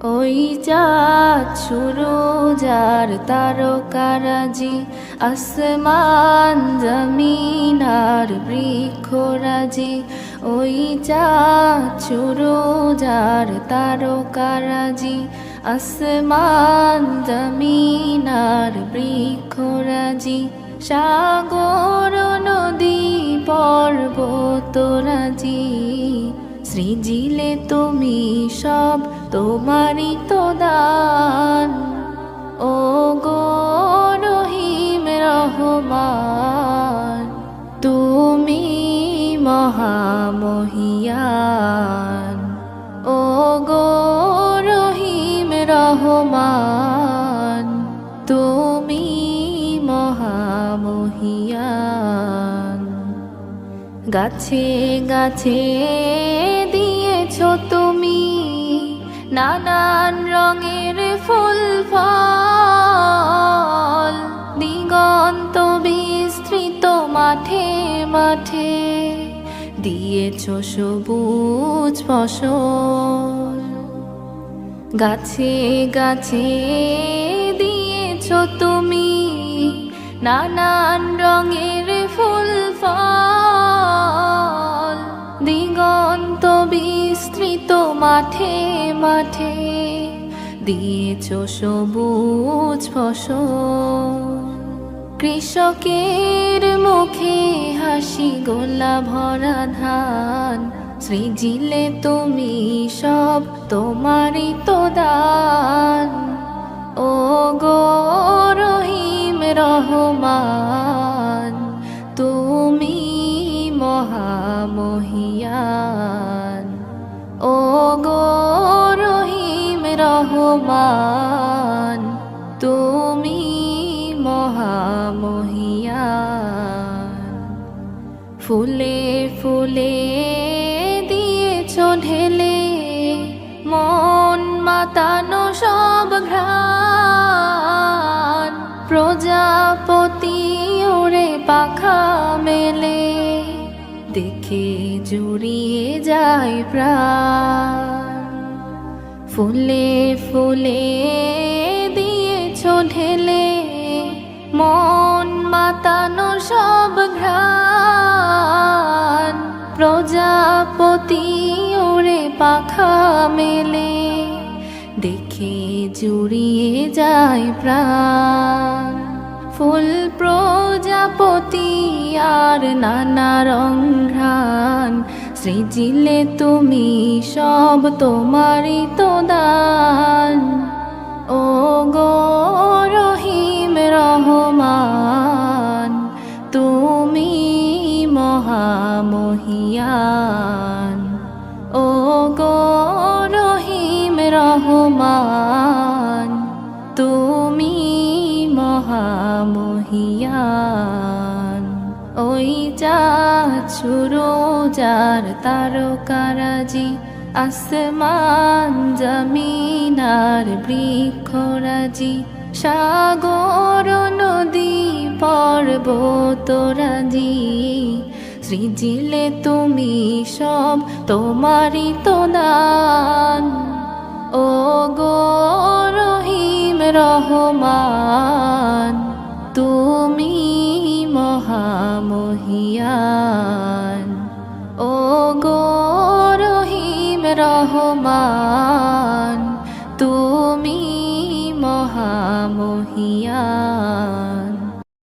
ওই চাঁদ সুরজ আর তারকারাজি, আসমান জমিন আর বৃক্ষরাজি। ওই চাঁদ সুরজ আর তারকারাজি, আসমান জমিন আর বৃক্ষরাজি। সাগর নদী পর্বতরাজি, সৃজিলে তুমি সব তোমারই তো দান। ও গো রহিম রহমান, তুমি মহামহিয়ান। ও গো রহিম রহমান, তুমি মহামহিয়ান। গাছে গাছে দিয়েছ তুমি নানান রঙের ফুল ফল, দিগন্ত বিস্তৃত মাঠে মাঠে দিয়েছ সবুজ ফসল। গাছে গাছে দিয়েছ তুমি নানান রঙের ফুল ফল, দিগন্ত বিস্তৃত মাঠে মাঠে দিয়েছ সবুজ ফসল। কৃষকের মুখে হাসি, গোলা ভরা ধান, সৃজিলে তুমি সব তোমারই তো দান। ও গো রহিম রহমান, তুমি মহামহিয়ান। ও গো রহিম রহমান, তুমি মহামহিয়ান। ফুলে ফুলে দিয়েছ ঢেলে মন মাতানো সব ঘ্রাণ, প্রজাপতি ওরে পাখা মেলে দেখে জুড়িয়ে যায় প্রাণ। ফুলে ফুলে দিয়েছ ঢেলে মন মাতানো সব ঘ্রাণ, প্রজাপতি ওরে পাখা মেলে দেখে জুড়িয়ে যায় প্রাণ। ফুল প্রজাপতি আর নানা রং ঘ্রাণ, সৃজিলে তুমি সব তোমারই তো দান। ও গো রহিম রহমান, তুমি মহামহিয়ান। ও গো রহিম রহমান, তুমি মহামহিয়ান। ওই চাঁদ সুরজ আর তারকারাজি, আসমান জমিন আর বৃক্ষরাজি। সাগর নদী পর্বতরাজি, সৃজিলে তুমি সব তোমারই তো দান। ও গো রহিম রহমান, তুমি মহামহিয়ান। ও গো রহিম রহমান, তুমি মহামহিয়ান।